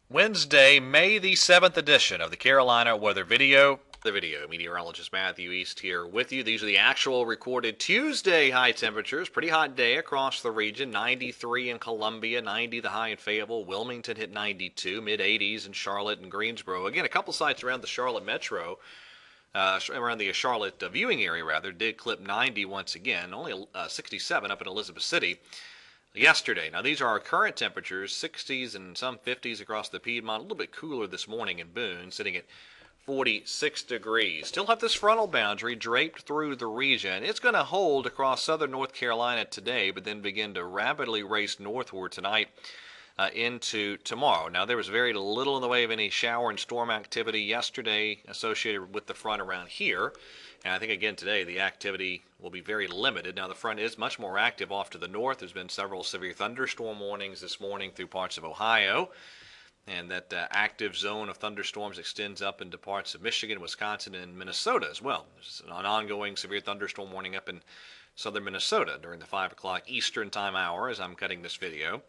Wednesday, May the 7th edition of the Carolina Weather Video. The video meteorologist Matthew East here with you. These are the actual recorded Tuesday high temperatures. Pretty hot day across the region. 93 in Columbia, 90 the high in Fayetteville. Wilmington hit 92, mid 80s in Charlotte and Greensboro. Again, a couple sites around the Charlotte metro, around the Charlotte viewing area rather, did clip 90 once again. Only 67 up in Elizabeth City yesterday. Now these are our current temperatures, 60s and some 50s across the Piedmont. A little bit cooler this morning in Boone, sitting at 46 degrees. Still have this frontal boundary draped through the region. It's going to hold across southern North Carolina today, but then begin to rapidly race northward tonight into tomorrow. Now there was very little in the way of any shower and storm activity yesterday associated with the front around here. And I think again today the activity will be very limited. Now the front is much more active off to the north. There's been several severe thunderstorm warnings this morning through parts of Ohio. And that active zone of thunderstorms extends up into parts of Michigan, Wisconsin, and Minnesota as well. There's an ongoing severe thunderstorm warning up in southern Minnesota during the 5 o'clock Eastern time hour as I'm cutting this video.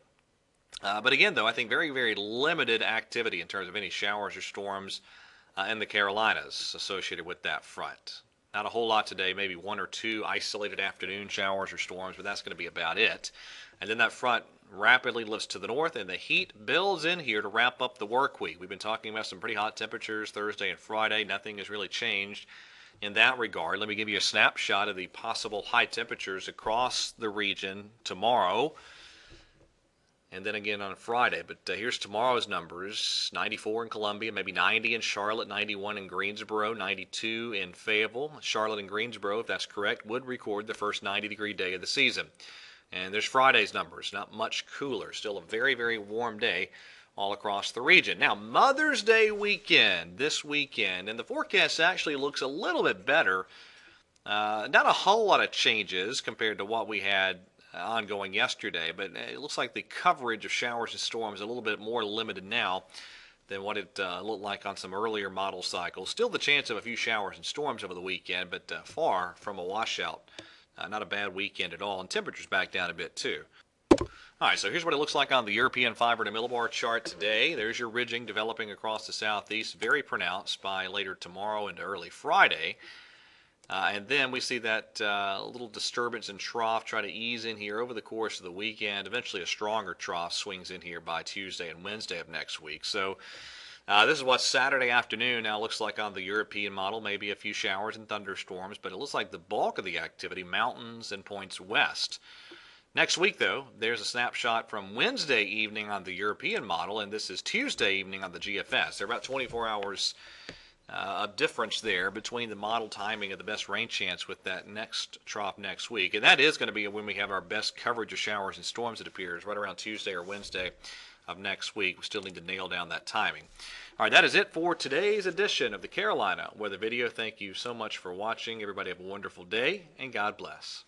But again, though, I think very, very limited activity in terms of any showers or storms in the Carolinas associated with that front. Not a whole lot today, maybe one or two isolated afternoon showers or storms, but that's going to be about it. And then that front rapidly lifts to the north, and the heat builds in here to wrap up the work week. We've been talking about some pretty hot temperatures Thursday and Friday. Nothing has really changed in that regard. Let me give you a snapshot of the possible high temperatures across the region tomorrow and then again on Friday. But here's tomorrow's numbers: 94 in Columbia, maybe 90 in Charlotte, 91 in Greensboro, 92 in Fayetteville. Charlotte and Greensboro, if that's correct, would record the first 90-degree day of the season. And there's Friday's numbers, not much cooler. Still a very, very warm day all across the region. Now, Mother's Day weekend, this weekend, and the forecast actually looks a little bit better. Not a whole lot of changes compared to what we had ongoing yesterday, but it looks like the coverage of showers and storms is a little bit more limited now than what it looked like on some earlier model cycles. Still the chance of a few showers and storms over the weekend, but far from a washout. Not a bad weekend at all, and temperatures back down a bit too. All right, so here's what it looks like on the European fiber to millibar chart today. There's your ridging developing across the southeast, very pronounced by later tomorrow into early Friday. And then we see that little disturbance and trough try to ease in here over the course of the weekend. Eventually a stronger trough swings in here by Tuesday and Wednesday of next week. So this is what Saturday afternoon now looks like on the European model. Maybe a few showers and thunderstorms, but it looks like the bulk of the activity, mountains and points west. Next week, though, there's a snapshot from Wednesday evening on the European model, and this is Tuesday evening on the GFS. They're about 24 hours of difference there between the model timing of the best rain chance with that next trough next week. And that is going to be when we have our best coverage of showers and storms, it appears, right around Tuesday or Wednesday of next week. We still need to nail down that timing. All right, that is it for today's edition of the Carolina Weather Video. Thank you so much for watching. Everybody have a wonderful day, and God bless.